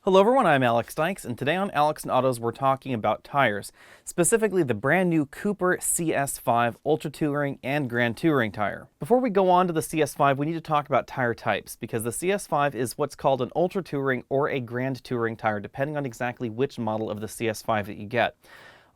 Hello everyone, I'm Alex Dykes, and today on Alex and Autos we're talking about tires, specifically the brand new Cooper CS5 Ultra Touring and Grand Touring tire. Before we go on to the CS5, we need to talk about tire types, because the CS5 is what's called an Ultra Touring or a Grand Touring tire, depending on exactly which model of the CS5 that you get.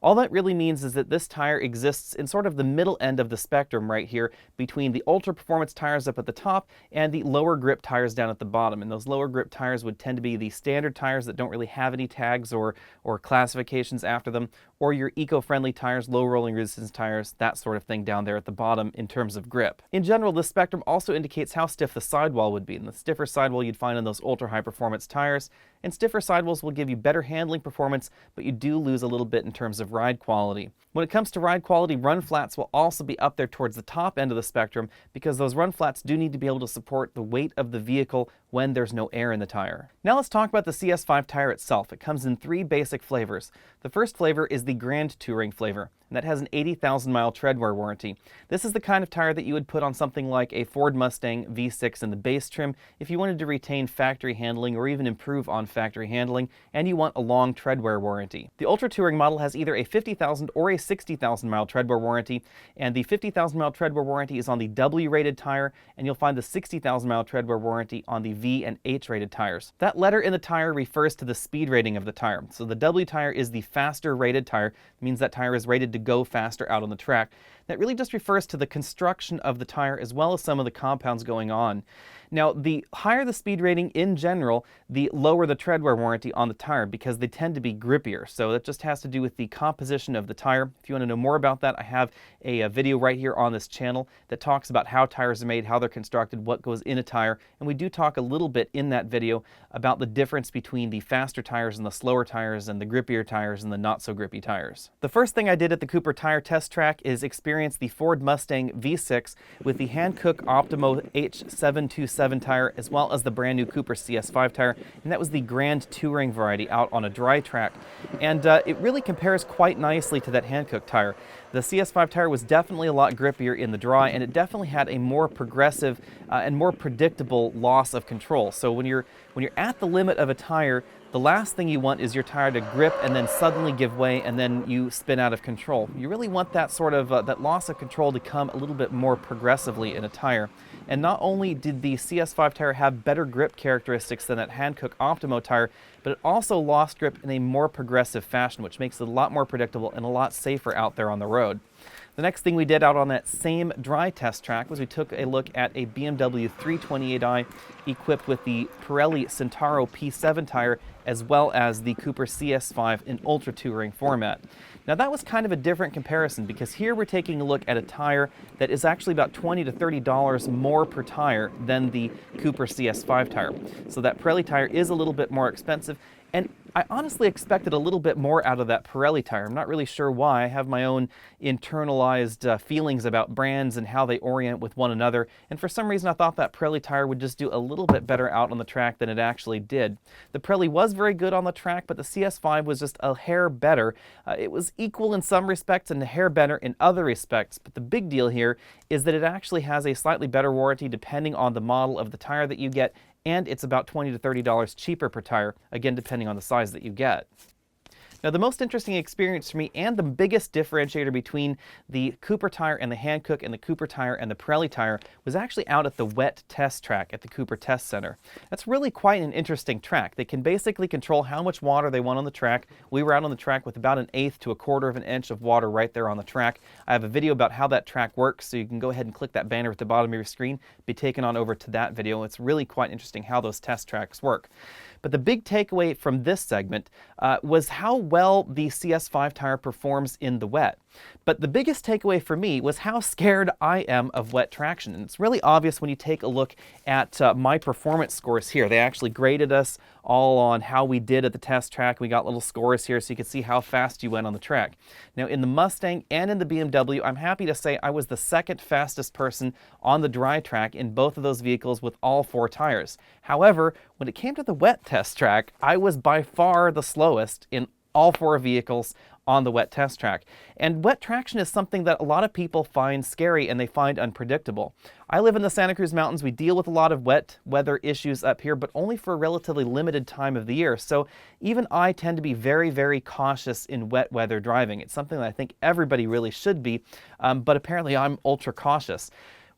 All that really means is that this tire exists in sort of the middle end of the spectrum right here between the ultra performance tires up at the top and the lower grip tires down at the bottom. And those lower grip tires would tend to be the standard tires that don't really have any tags or classifications after them, or your eco-friendly tires, low rolling resistance tires, that sort of thing down there at the bottom in terms of grip. In general, this spectrum also indicates how stiff the sidewall would be, and the stiffer sidewall you'd find in those ultra high performance tires, and stiffer sidewalls will give you better handling performance, but you do lose a little bit in terms of ride quality. When it comes to ride quality, run flats will also be up there towards the top end of the spectrum, because those run flats do need to be able to support the weight of the vehicle when there's no air in the tire. Now let's talk about the CS5 tire itself. It comes in three basic flavors. The first flavor is the Grand Touring flavor, and that has an 80,000 mile treadwear warranty. This is the kind of tire that you would put on something like a Ford Mustang V6 in the base trim if you wanted to retain factory handling or even improve on factory handling, and you want a long treadwear warranty. The Ultra Touring model has either a 50,000 or a 60,000 mile treadwear warranty, and the 50,000 mile treadwear warranty is on the W rated tire, and you'll find the 60,000 mile treadwear warranty on the V and H rated tires. That letter in the tire refers to the speed rating of the tire. So the W tire is the faster rated tire. It means that tire is rated to go faster out on the track. That really just refers to the construction of the tire as well as some of the compounds going on. Now, the higher the speed rating in general, the lower the treadwear warranty on the tire, because they tend to be grippier. So that just has to do with the composition of the tire. If you want to know more about that, I have a video right here on this channel that talks about how tires are made, how they're constructed, what goes in a tire, and we do talk a little bit in that video about the difference between the faster tires and the slower tires and the grippier tires and the not so grippy tires. The first thing I did at the Cooper tire test track is experience the Ford Mustang V6 with the Hankook Optimo H727 tire, as well as the brand new Cooper CS5 tire, and that was the Grand Touring variety out on a dry track. And it really compares quite nicely to that Hankook tire. The CS5 tire was definitely a lot grippier in the dry, and it definitely had a more progressive and more predictable loss of control. So when you're at the limit of a tire, the last thing you want is your tire to grip and then suddenly give way and then you spin out of control. You really want that sort of that loss of control to come a little bit more progressively in a tire. And not only did the CS5 tire have better grip characteristics than that Hankook Optimo tire, but it also lost grip in a more progressive fashion, which makes it a lot more predictable and a lot safer out there on the road. The next thing we did out on that same dry test track was we took a look at a BMW 328i equipped with the Pirelli Centauro P7 tire, as well as the Cooper CS5 in Ultra Touring format. Now that was kind of a different comparison, because here we're taking a look at a tire that is actually about $20 to $30 more per tire than the Cooper CS5 tire. So that Pirelli tire is a little bit more expensive, and I honestly expected a little bit more out of that Pirelli tire. I'm not really sure why. I have my own internalized feelings about brands and how they orient with one another, and for some reason I thought that Pirelli tire would just do a little bit better out on the track than it actually did. The Pirelli was very good on the track, but the CS5 was just a hair better. It was equal in some respects and a hair better in other respects, but the big deal here is that it actually has a slightly better warranty depending on the model of the tire that you get, and it's about $20 to $30 cheaper per tire, again depending on the size that you get. Now the most interesting experience for me, and the biggest differentiator between the Cooper tire and the Hankook and the Cooper tire and the Pirelli tire, was actually out at the wet test track at the Cooper Test Center. That's really quite an interesting track. They can basically control how much water they want on the track. We were out on the track with about 1/8 to 1/4 of an inch of water right there on the track. I have a video about how that track works, so you can go ahead and click that banner at the bottom of your screen, be taken on over to that video. It's really quite interesting how those test tracks work. But the big takeaway from this segment was how well the CS5 tire performs in the wet. But the biggest takeaway for me was how scared I am of wet traction. And it's really obvious when you take a look at my performance scores here. They actually graded us all on how we did at the test track. We got little scores here so you can see how fast you went on the track. Now in the Mustang and in the BMW, I'm happy to say I was the second fastest person on the dry track in both of those vehicles with all 4 tires. However, when it came to the wet test track, I was by far the slowest in all 4 vehicles on the wet test track. And wet traction is something that a lot of people find scary and they find unpredictable. I live in the Santa Cruz Mountains. We deal with a lot of wet weather issues up here, but only for a relatively limited time of the year. So even I tend to be very, very cautious in wet weather driving. It's something that I think everybody really should be, but apparently I'm ultra cautious.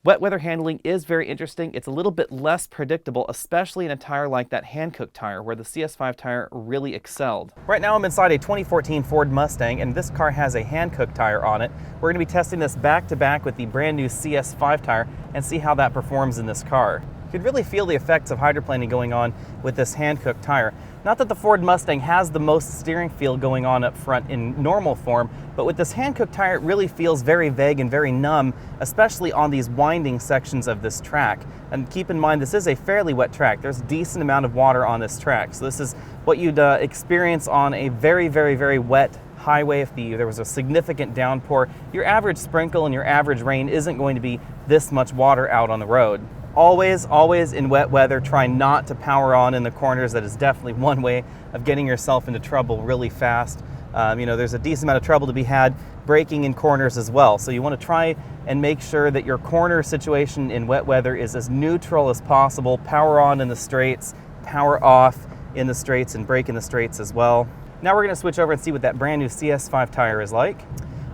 Wet weather handling is very interesting. It's a little bit less predictable, especially in a tire like that hand-cooked tire, where the CS5 tire really excelled. Right now I'm inside a 2014 Ford Mustang, and this car has a hand-cooked tire on it. We're going to be testing this back-to-back with the brand new CS5 tire and see how that performs in this car. You could really feel the effects of hydroplaning going on with this hand-cooked tire. Not that the Ford Mustang has the most steering feel going on up front in normal form, but with this hand-cooked tire it really feels very vague and very numb, especially on these winding sections of this track. And keep in mind, this is a fairly wet track. There's a decent amount of water on this track. So this is what you'd experience on a very, very, very wet highway. If there was a significant downpour, your average sprinkle and your average rain isn't going to be this much water out on the road. Always in wet weather, try not to power on in the corners. That is definitely one way of getting yourself into trouble really fast. There's a decent amount of trouble to be had braking in corners as well. So you want to try and make sure that your corner situation in wet weather is as neutral as possible. Power on in the straights, power off in the straights, and brake in the straights as well. Now we're going to switch over and see what that brand new CS5 tire is like.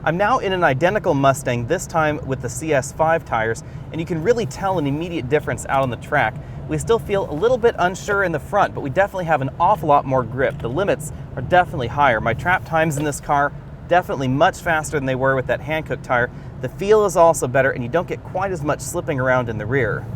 I'm now in an identical Mustang, this time with the CS5 tires, and you can really tell an immediate difference out on the track. We still feel a little bit unsure in the front, but we definitely have an awful lot more grip. The limits are definitely higher. My trap times in this car, definitely much faster than they were with that hand-cooked tire. The feel is also better, and you don't get quite as much slipping around in the rear.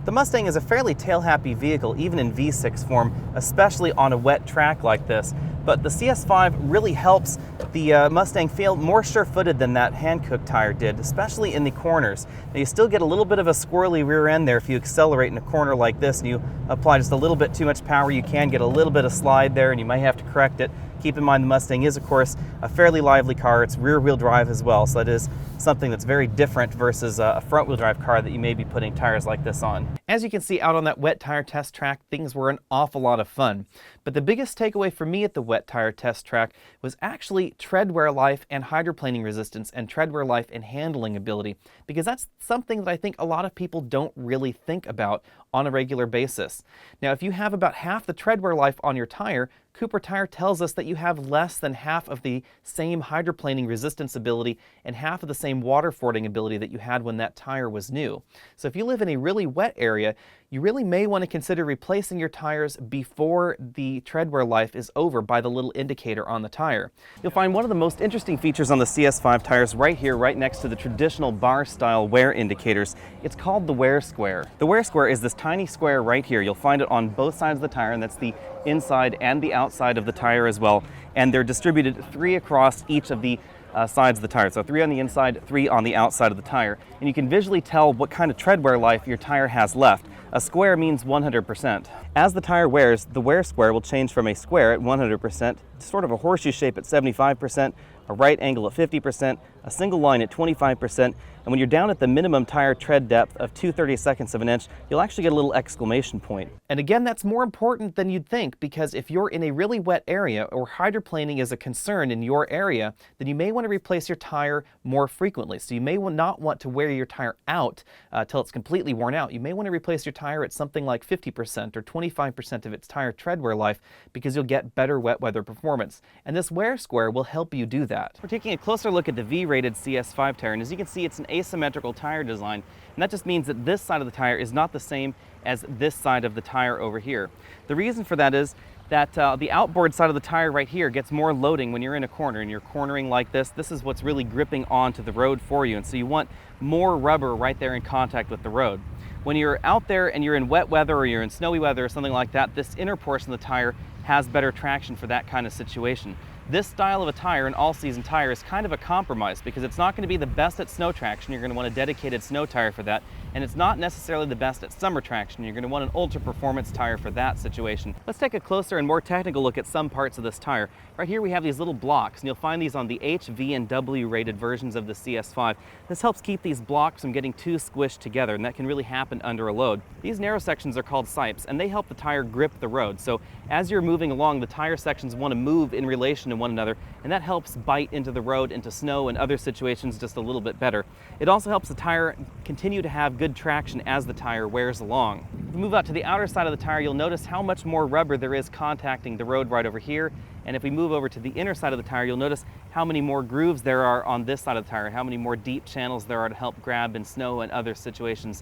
The Mustang is a fairly tail-happy vehicle, even in V6 form, especially on a wet track like this. But the CS5 really helps the Mustang feel more sure-footed than that hand-cooked tire did, especially in the corners. Now, you still get a little bit of a squirrely rear end there if you accelerate in a corner like this and you apply just a little bit too much power. You can get a little bit of slide there and you might have to correct it. Keep in mind the Mustang is, of course, a fairly lively car. It's rear-wheel drive as well, so that is something that's very different versus a front-wheel drive car that you may be putting tires like this on. As you can see out on that wet tire test track, things were an awful lot of fun. But the biggest takeaway for me at the wet tire test track was actually treadwear life and hydroplaning resistance and treadwear life and handling ability, because that's something that I think a lot of people don't really think about on a regular basis. Now, if you have about half the treadwear life on your tire, Cooper Tire tells us that you have less than half of the same hydroplaning resistance ability and half of the same water fording ability that you had when that tire was new. So if you live in a really wet area, you really may want to consider replacing your tires before the treadwear life is over by the little indicator on the tire. You'll find one of the most interesting features on the CS5 tires right here, right next to the traditional bar-style wear indicators. It's called the wear square. The wear square is this tiny square right here. You'll find it on both sides of the tire, and that's the inside and the outside of the tire as well. And they're distributed 3 across each of the sides of the tire. So 3 on the inside, 3 on the outside of the tire. And you can visually tell what kind of treadwear life your tire has left. A square means 100%. As the tire wears, the wear square will change from a square at 100% to sort of a horseshoe shape at 75%, a right angle at 50%, a single line at 25%, and when you're down at the minimum tire tread depth of 2/32 of an inch, you'll actually get a little exclamation point. And again, that's more important than you'd think, because if you're in a really wet area or hydroplaning is a concern in your area, then you may want to replace your tire more frequently. So you may not want to wear your tire out till it's completely worn out. You may want to replace your tire at something like 50% or 25% of its tire treadwear life, because you'll get better wet weather performance. And this wear square will help you do that. We're taking a closer look at the V-rated CS5 tire, and as you can see, it's an asymmetrical tire design, and that just means that this side of the tire is not the same as this side of the tire over here. The reason for that is that the outboard side of the tire right here gets more loading when you're in a corner and you're cornering like this. This is what's really gripping onto the road for you, and so you want more rubber right there in contact with the road. When you're out there and you're in wet weather or you're in snowy weather or something like that, this inner portion of the tire has better traction for that kind of situation. This style of a tire, an all-season tire, is kind of a compromise because it's not going to be the best at snow traction. You're going to want a dedicated snow tire for that, and it's not necessarily the best at summer traction. You're going to want an ultra-performance tire for that situation. Let's take a closer and more technical look at some parts of this tire. Right here we have these little blocks, and you'll find these on the H, V, and W rated versions of the CS5. This helps keep these blocks from getting too squished together, and that can really happen under a load. These narrow sections are called sipes, and they help the tire grip the road. So as you're moving along, the tire sections want to move in relation to one another, and that helps bite into the road, into snow and other situations just a little bit better. It also helps the tire continue to have good traction as the tire wears along. If we move out to the outer side of the tire, you'll notice how much more rubber there is contacting the road right over here. And if we move over to the inner side of the tire, you'll notice how many more grooves there are on this side of the tire, how many more deep channels there are to help grab in snow and other situations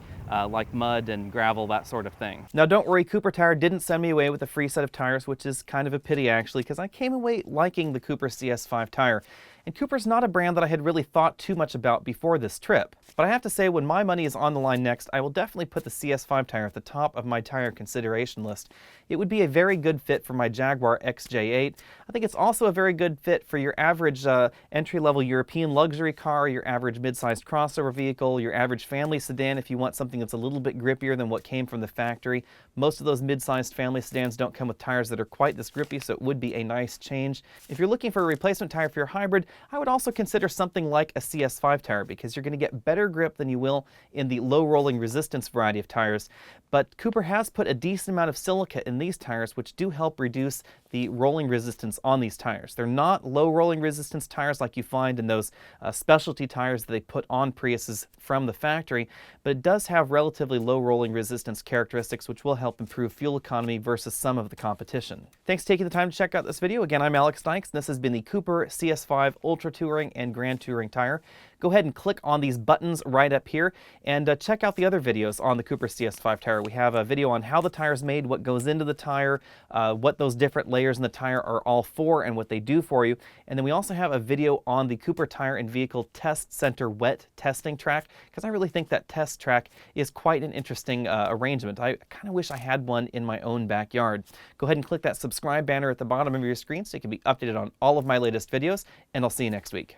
like mud and gravel, that sort of thing. Now don't worry, Cooper Tire didn't send me away with a free set of tires, which is kind of a pity actually, because I came away liking the Cooper CS5 tire. And Cooper's not a brand that I had really thought too much about before this trip. But I have to say, when my money is on the line next, I will definitely put the CS5 tire at the top of my tire consideration list. It would be a very good fit for my Jaguar XJ8. I think it's also a very good fit for your average entry-level European luxury car, your average mid-sized crossover vehicle, your average family sedan if you want something that's a little bit grippier than what came from the factory. Most of those mid-sized family sedans don't come with tires that are quite this grippy, so it would be a nice change. If you're looking for a replacement tire for your hybrid, I would also consider something like a CS5 tire because you're going to get better grip than you will in the low rolling resistance variety of tires. But Cooper has put a decent amount of silica in these tires, which do help reduce the rolling resistance on these tires. They're not low rolling resistance tires like you find in those specialty tires that they put on Priuses from the factory, but it does have relatively low rolling resistance characteristics, which will help improve fuel economy versus some of the competition. Thanks for taking the time to check out this video. Again, I'm Alex Dykes, and this has been the Cooper CS5 Ultra Touring and Grand Touring tire. Go ahead and click on these buttons right up here and check out the other videos on the Cooper CS5 tire. We have a video on how the tire is made, what goes into the tire, what those different layers in the tire are all for and what they do for you. And then we also have a video on the Cooper Tire and Vehicle Test Center wet testing track, because I really think that test track is quite an interesting arrangement. I kind of wish I had one in my own backyard. Go ahead and click that subscribe banner at the bottom of your screen so you can be updated on all of my latest videos, and I'll see you next week.